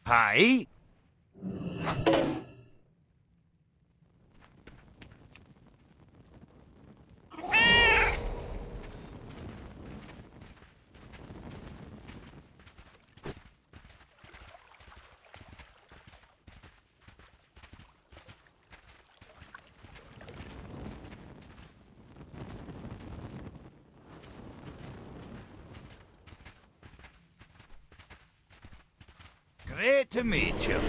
Hi. Great to meet you.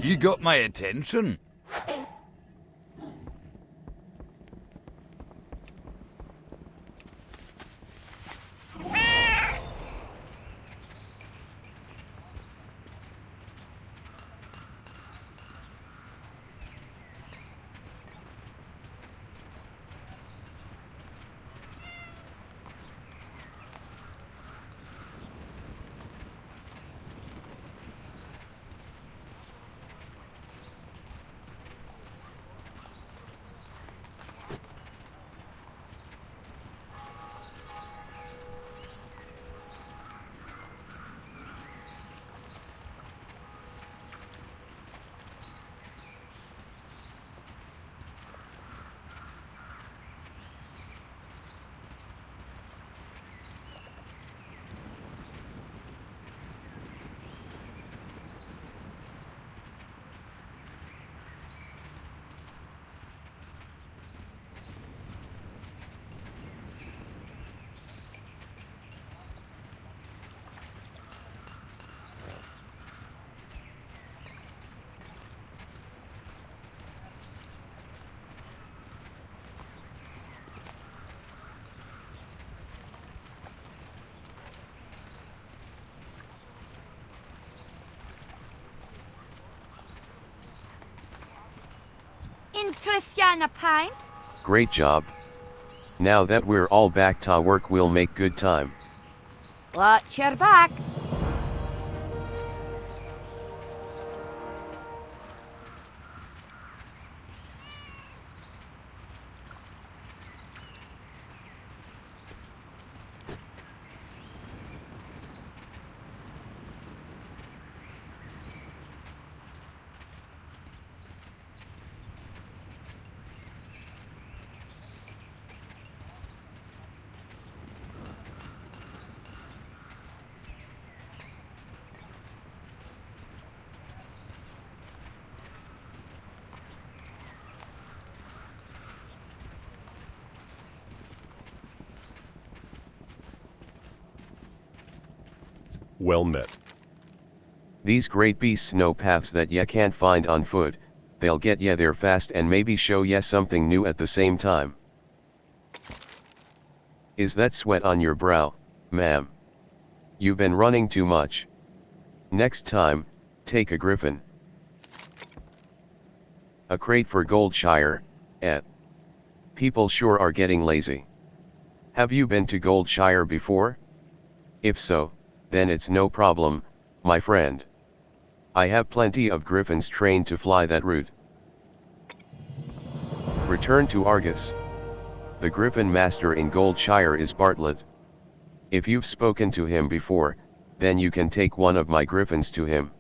You got my attention. Interestiana pint? Great job. Now that we're all back to work, we'll make good time. Watch your back. Well met. These great beasts know paths that ya can't find on foot, they'll get ya there fast and maybe show ya something new at the same time. Is that sweat on your brow, ma'am? You've been running too much. Next time, take a griffin. A crate for Goldshire, eh? People sure are getting lazy. Have you been to Goldshire before? If so, then it's no problem, my friend. I have plenty of griffins trained to fly that route. Return to Argus. The Griffin Master in Goldshire is Bartlett. If you've spoken to him before, then you can take one of my griffins to him.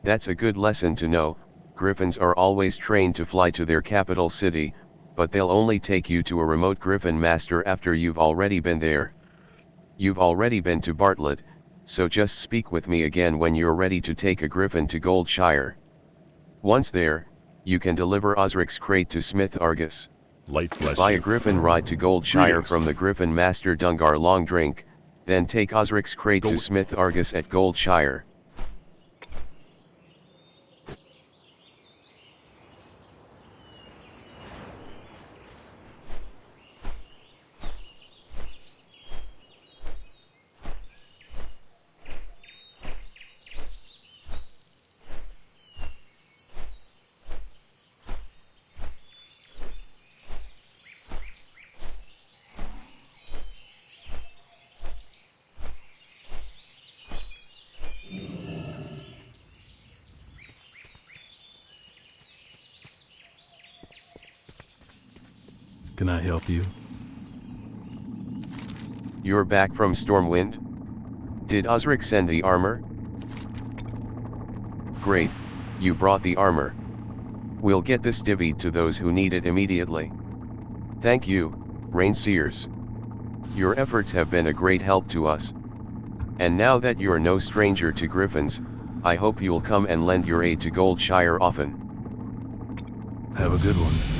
That's a good lesson to know. Griffins are always trained to fly to their capital city, but they'll only take you to a remote Griffin Master after you've already been there. You've already been to Bartlett, so just speak with me again when you're ready to take a griffin to Goldshire. Once there, you can deliver Osric's crate to Smith Argus. Light bless Buy you. a griffin ride to Goldshire Greetings. from the Griffin Master Dungar Long Drink, Then take Osric's crate to Smith Argus at Goldshire. Can I help you? You're back from Stormwind? Did Osric send the armor? Great, you brought the armor. We'll get this divvied to those who need it immediately. Thank you, Rainseers. Your efforts have been a great help to us. And now that you're no stranger to griffins, I hope you'll come and lend your aid to Goldshire often. Have a good one.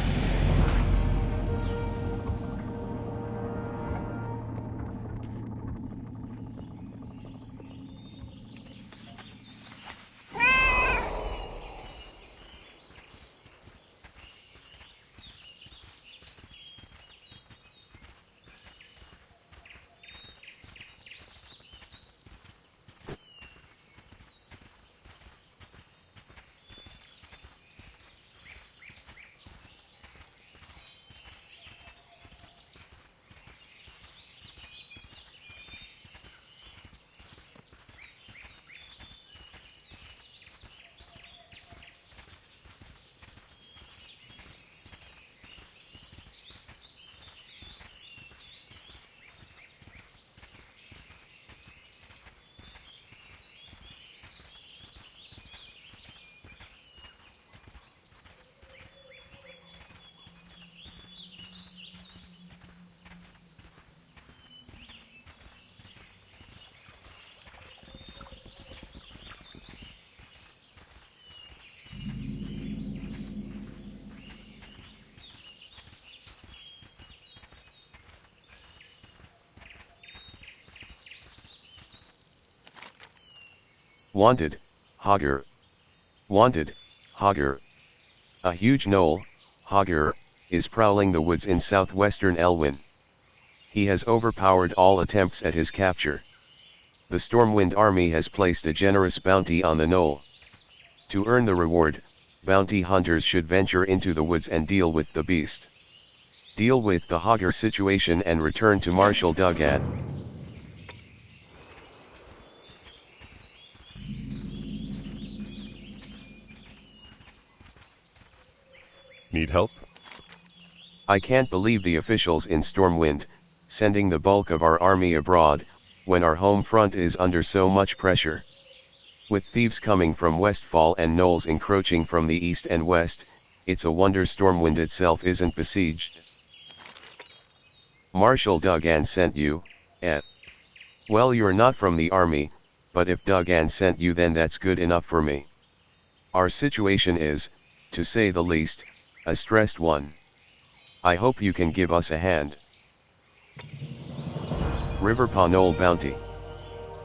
Wanted, Hogger. Wanted, Hogger. A huge gnoll, Hogger, is prowling the woods in southwestern Elwyn. He has overpowered all attempts at his capture. The Stormwind army has placed a generous bounty on the gnoll. To earn the reward, bounty hunters should venture into the woods and deal with the beast. Deal with the Hogger situation and return to Marshal Duggan. Need help? I can't believe the officials in Stormwind, sending the bulk of our army abroad, when our home front is under so much pressure. With thieves coming from Westfall and Knolls encroaching from the east and west, it's a wonder Stormwind itself isn't besieged. Marshal Duggan sent you, eh? Well, you're not from the army, but if Duggan sent you, then that's good enough for me. Our situation is, to say the least, a stressed one. I hope you can give us a hand. Riverpaw Knoll Bounty.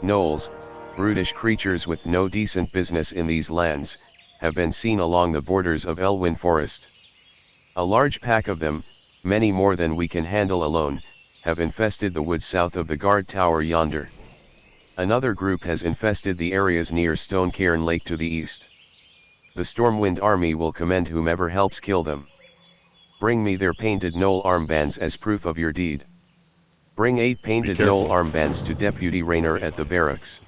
Knolls, brutish creatures with no decent business in these lands, have been seen along the borders of Elwyn Forest. A large pack of them, many more than we can handle alone, have infested the woods south of the guard tower yonder. Another group has infested the areas near Stonecairn Lake to the east. The Stormwind army will commend whomever helps kill them. Bring me their painted gnoll armbands as proof of your deed. Bring 8 painted gnoll armbands to Deputy Raynor at the barracks.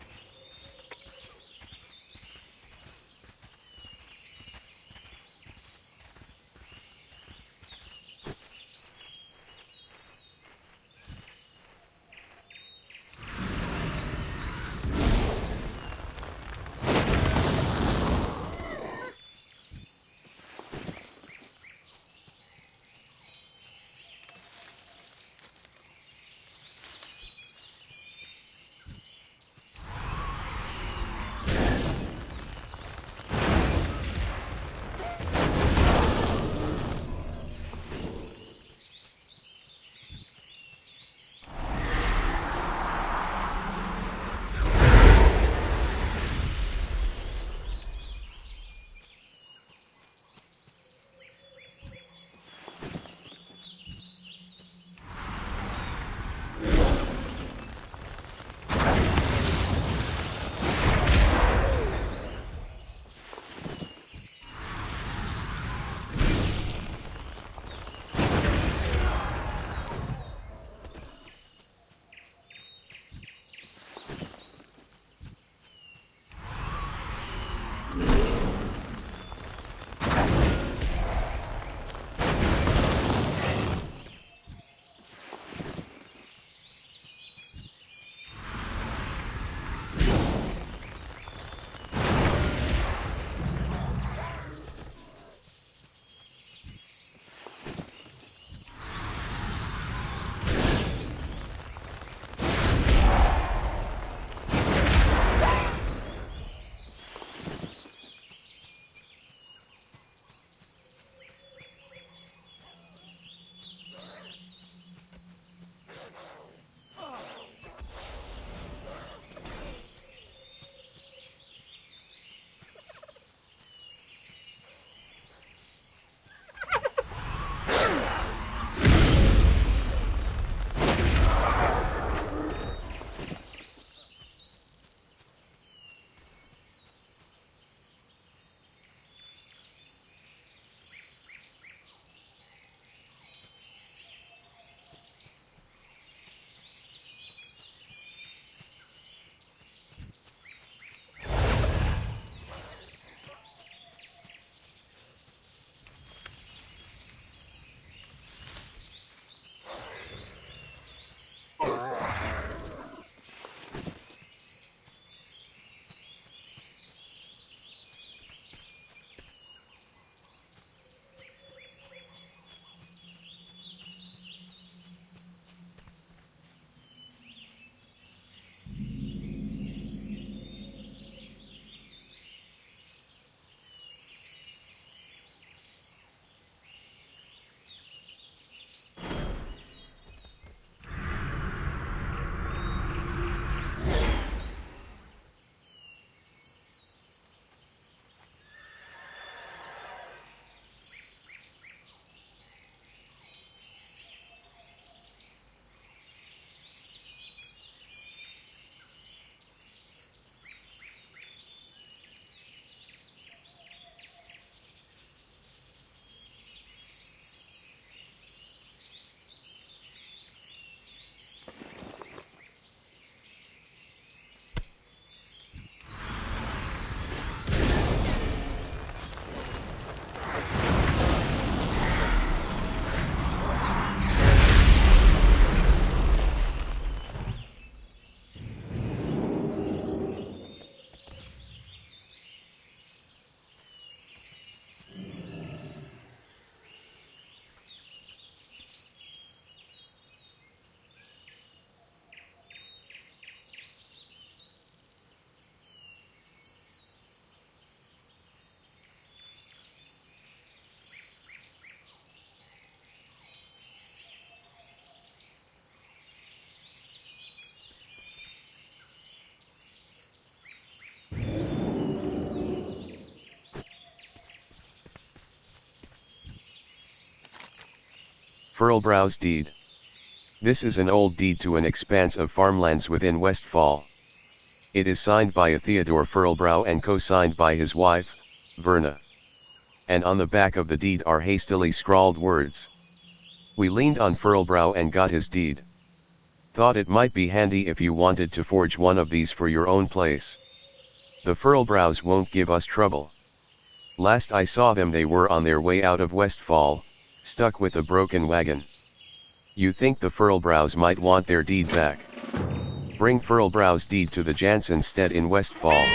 Furlbrow's deed. This is an old deed to an expanse of farmlands within Westfall. It is signed by a Theodore Furlbrow and co-signed by his wife, Verna. And on the back of the deed are hastily scrawled words. We leaned on Furlbrow and got his deed. Thought it might be handy if you wanted to forge one of these for your own place. The Furlbrows won't give us trouble. Last I saw them they were on their way out of Westfall, stuck with a broken wagon. You think the Furlbrows might want their deed back? Bring Furlbrow's deed to the Jansenstead in Westfall.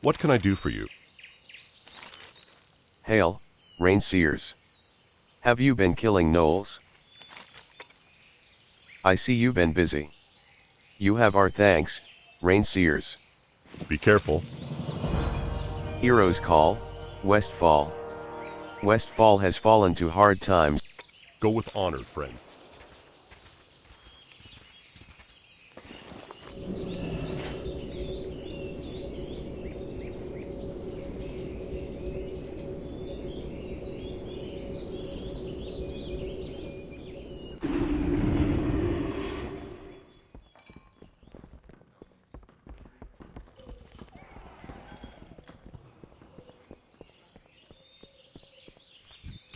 What can I do for you? Hail, Rainseers. Have you been killing Knolls? I see you've been busy. You have our thanks, Rainseers. Be careful. Heroes call, Westfall. Westfall has fallen to hard times. Go with honor, friend.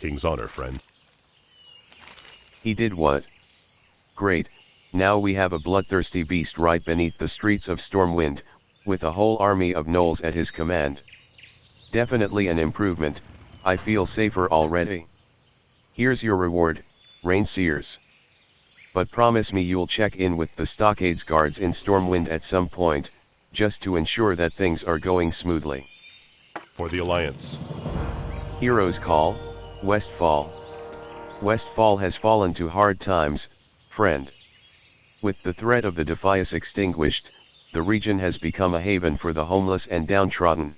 King's honor, friend. He did what? Great, now we have a bloodthirsty beast right beneath the streets of Stormwind, with a whole army of Knolls at his command. Definitely an improvement, I feel safer already. Here's your reward, Rainseers. But promise me you'll check in with the stockades guards in Stormwind at some point, just to ensure that things are going smoothly. For the Alliance. Heroes call, Westfall. Westfall has fallen to hard times, friend. With the threat of the Defias extinguished, the region has become a haven for the homeless and downtrodden.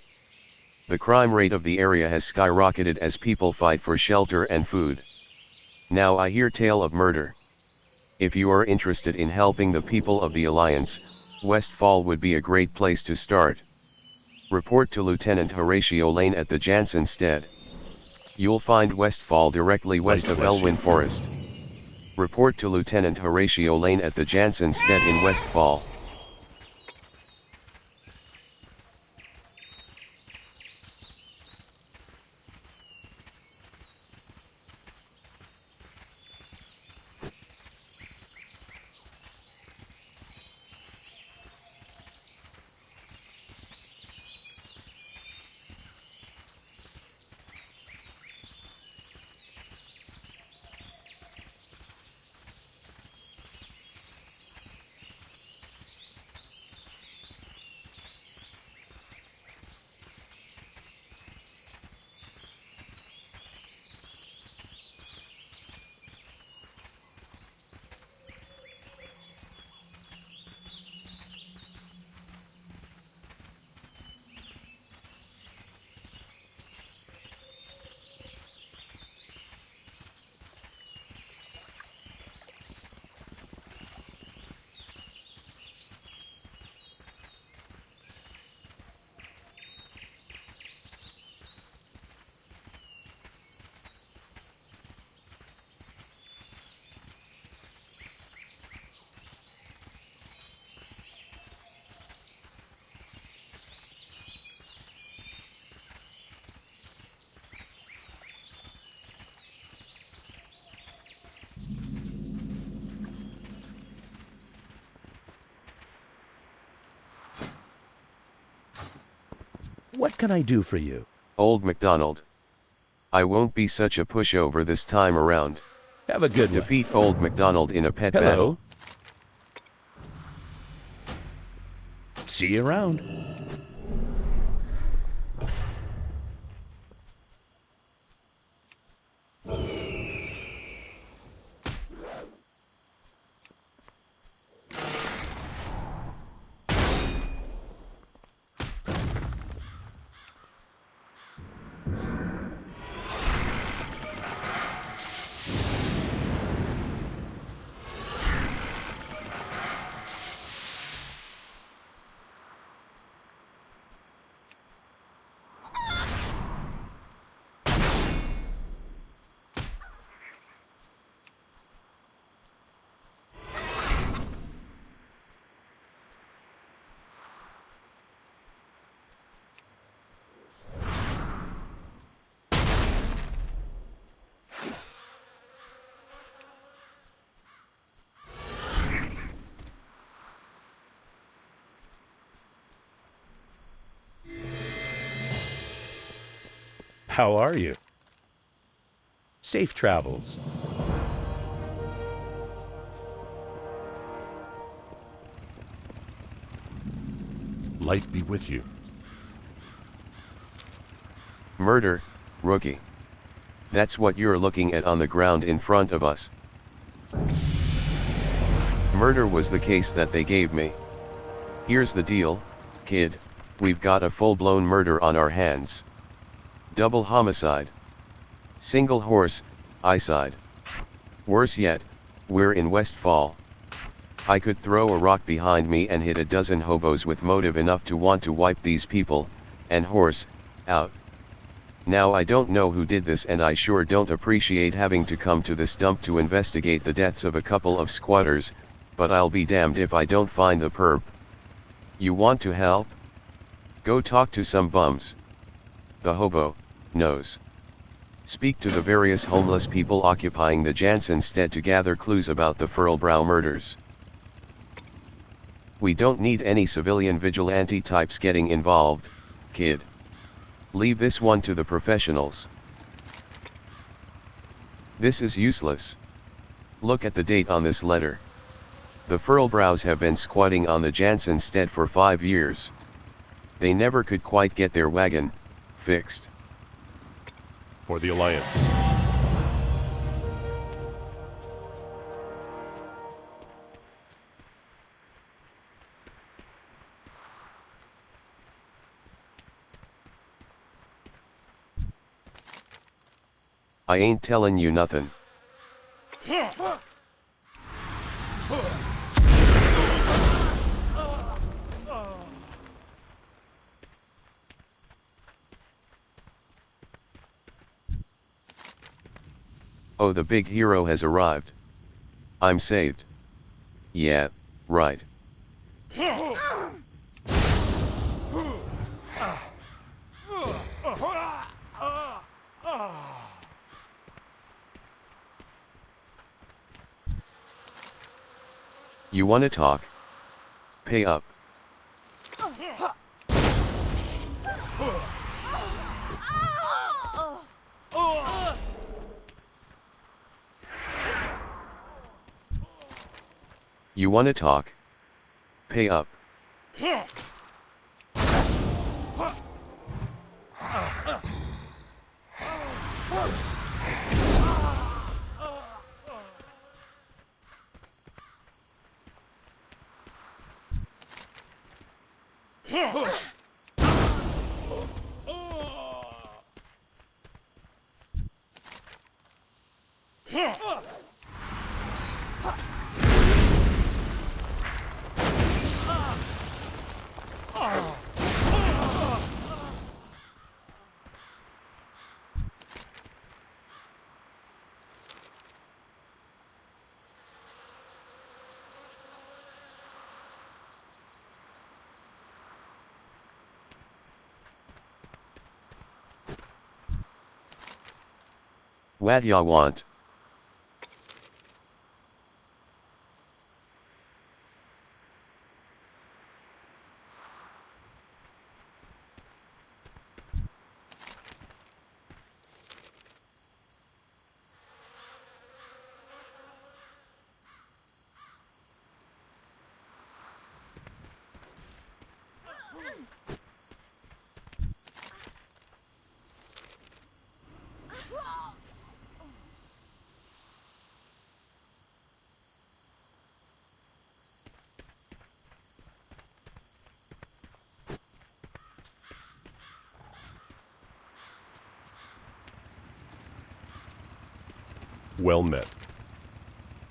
The crime rate of the area has skyrocketed as people fight for shelter and food. Now I hear tale of murder. If you are interested in helping the people of the Alliance, Westfall would be a great place to start. Report to Lieutenant Horatio Lane at the Jansenstead. You'll find Westfall directly west of Elwyn Forest. Report to Lieutenant Horatio Lane at the Jansenstead in Westfall. What can I do for you? Old MacDonald. I won't be such a pushover this time around. Have a good one. Defeat Old MacDonald in a pet Hello. battle. See you around. How are you? Safe travels. Light be with you. Murder, rookie. That's what you're looking at on the ground in front of us. Murder was the case that they gave me. Here's the deal, kid, we've got a full-blown murder on our hands. Double homicide. Single horse, eyeside. Worse yet, we're in Westfall. I could throw a rock behind me and hit a dozen hobos with motive enough to want to wipe these people, and horse, out. Now I don't know who did this, and I sure don't appreciate having to come to this dump to investigate the deaths of a couple of squatters, but I'll be damned if I don't find the perp. You want to help? Go talk to some bums. The hobo knows. Speak to the various homeless people occupying the Jansenstead to gather clues about the Furlbrow murders. We don't need any civilian vigilante types getting involved, kid. Leave this one to the professionals. This is useless. Look at the date on this letter. The Furlbrows have been squatting on the Jansenstead for 5 years. They never could quite get their wagon fixed. For the Alliance. I ain't telling you nothing. Oh, the big hero has arrived. I'm saved. Yeah, right. You wanna talk? Pay up. You wanna talk? Pay up. What ya want? Well met.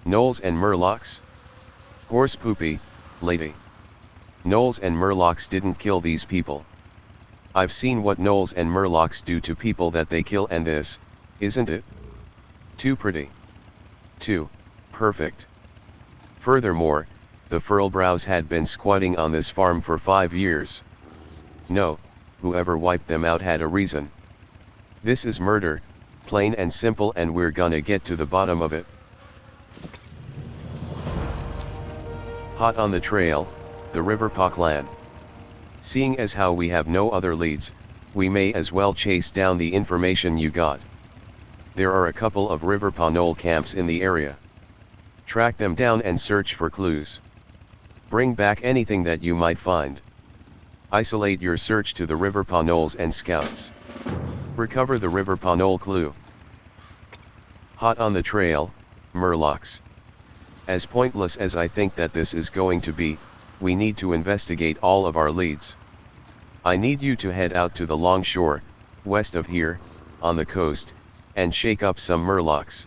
Knolls and Murlocs? Horse poopy, lady. Knolls and Murlocs didn't kill these people. I've seen what Knolls and Murlocs do to people that they kill, and this, isn't it? Too pretty. Too perfect. Furthermore, the Furlbrows had been squatting on this farm for 5 years. No, whoever wiped them out had a reason. This is murder, plain and simple, and we're gonna get to the bottom of it. Hot on the trail, the Riverpaw clan. Seeing as how we have no other leads, we may as well chase down the information you got. There are a couple of Riverpaw Knoll camps in the area. Track them down and search for clues. Bring back anything that you might find. Isolate your search to the Riverpaw Knolls and scouts. Recover the Riverpaw Knoll clue. Hot on the trail, Murlocs. As pointless as I think that this is going to be, we need to investigate all of our leads. I need you to head out to the longshore, west of here, on the coast, and shake up some Murlocs.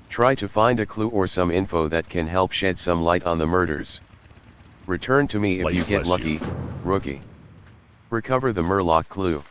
Try to find a clue or some info that can help shed some light on the murders. Return to me if Light you get bless lucky, you. rookie. Recover the Murloc clue.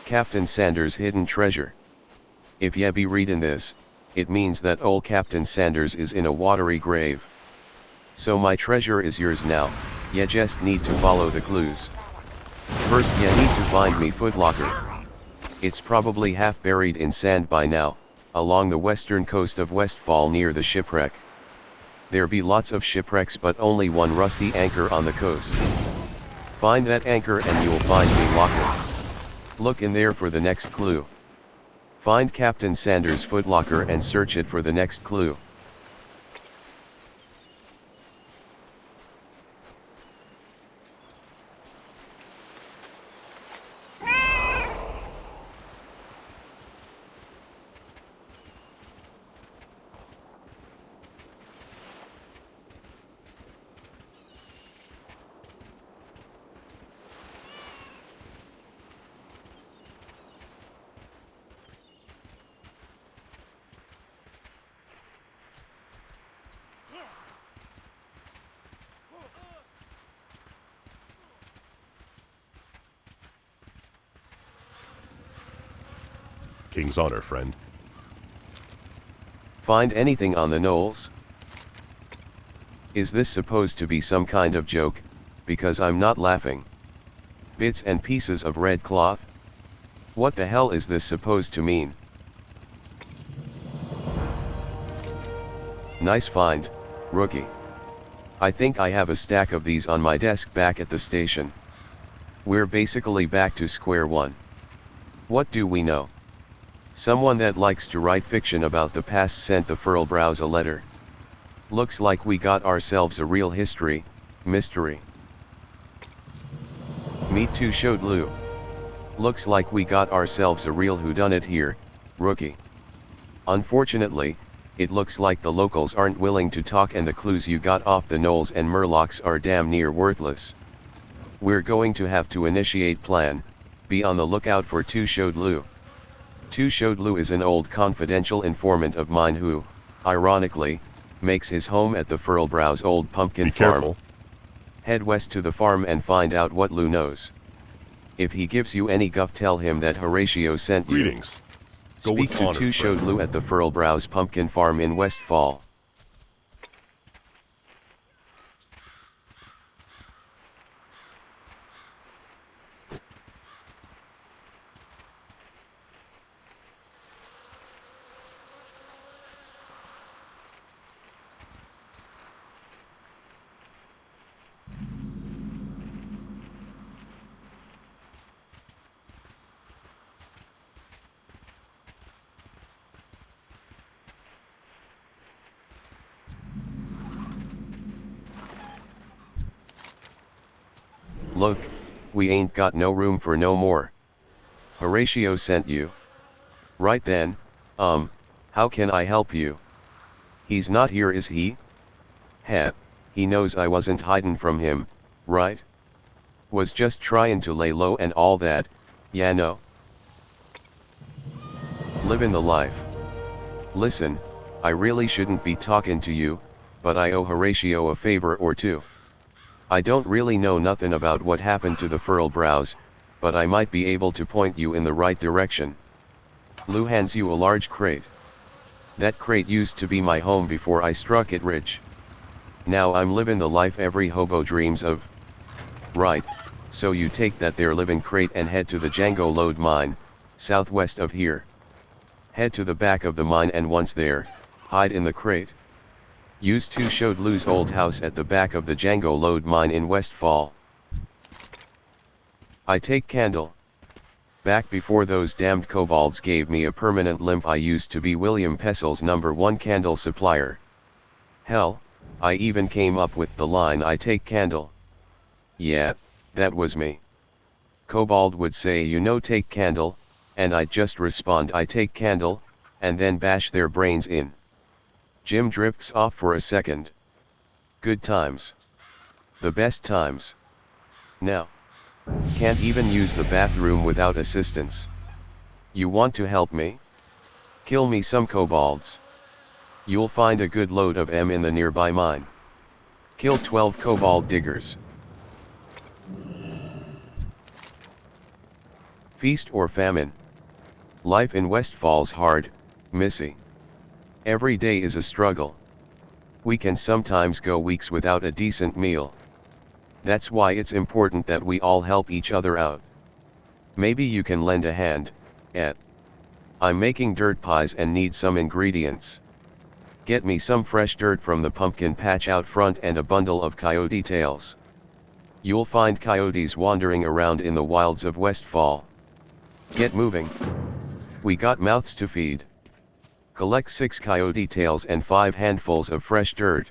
Captain Sanders' hidden treasure. If ye be reading this, it means that old Captain Sanders is in a watery grave. So my treasure is yours now, ye just need to follow the clues. First ye need to find me footlocker. It's probably half buried in sand by now, along the western coast of Westfall near the shipwreck. There be lots of shipwrecks but only one rusty anchor on the coast. Find that anchor and you'll find me locker. Look in there for the next clue. Find Captain Sanders' footlocker and search it for the next clue. King's honor, friend. Find anything on the Knolls? Is this supposed to be some kind of joke, because I'm not laughing. Bits and pieces of red cloth? What the hell is this supposed to mean? Nice find, rookie. I think I have a stack of these on my desk back at the station. We're basically back to square one. What do we know? Someone that likes to write fiction about the past sent the Furlbrows a letter. Looks like we got ourselves a real mystery. Meet Two Showed Lou. Looks like we got ourselves a real whodunit here, rookie. Unfortunately, it looks like the locals aren't willing to talk and the clues you got off the Knolls and Murlocs are damn near worthless. We're going to have to initiate plan, be on the lookout for Two Showed Lou. Two Showed Lou is an old confidential informant of mine who, ironically, makes his home at the Furlbrows' old pumpkin Be farm. careful. Head west to the farm and find out what Lou knows. If he gives you any guff, tell him that Horatio sent you. Greetings. Go Speak with to honor, Two Showed friend. Lou at the Furlbrows' pumpkin farm in Westfall. Look, we ain't got no room for no more. Horatio sent you. Right then, how can I help you? He's not here, is he? Heh, he knows I wasn't hiding from him, right? Was just trying to lay low and all that, yeah no. Living the life. Listen, I really shouldn't be talking to you, but I owe Horatio a favor or two. I don't really know nothing about what happened to the Furlbrows, but I might be able to point you in the right direction. Lou hands you a large crate. That crate used to be my home before I struck it rich. Now I'm living the life every hobo dreams of. Right, so you take that there living crate and head to the Django Lode mine, southwest of here. Head to the back of the mine and once there, hide in the crate. Use Two Showed Lou's old house at the back of the Django Lode mine in Westfall. I take candle. Back before those damned kobolds gave me a permanent limp, I used to be William Pessel's #1 candle supplier. Hell, I even came up with the line I take candle. Yeah, that was me. Kobold would say you know take candle, and I'd just respond I take candle, and then bash their brains in. Jim drifts off for a second. Good times. The best times. Now. Can't even use the bathroom without assistance. You want to help me? Kill me some kobolds. You'll find a good load of 'em in the nearby mine. Kill 12 kobold diggers. Feast or famine. Life in Westfall's hard, missy. Every day is a struggle. We can sometimes go weeks without a decent meal. That's why it's important that we all help each other out. Maybe you can lend a hand, Ed. I'm making dirt pies and need some ingredients. Get me some fresh dirt from the pumpkin patch out front and a bundle of coyote tails. You'll find coyotes wandering around in the wilds of Westfall. Get moving. We got mouths to feed. Collect 6 coyote tails and 5 handfuls of fresh dirt.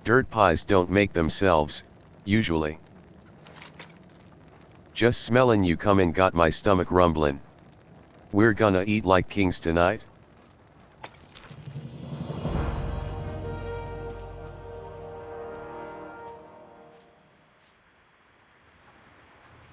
Dirt pies don't make themselves, usually. Just smellin' you comin' got my stomach rumblin'. We're gonna eat like kings tonight?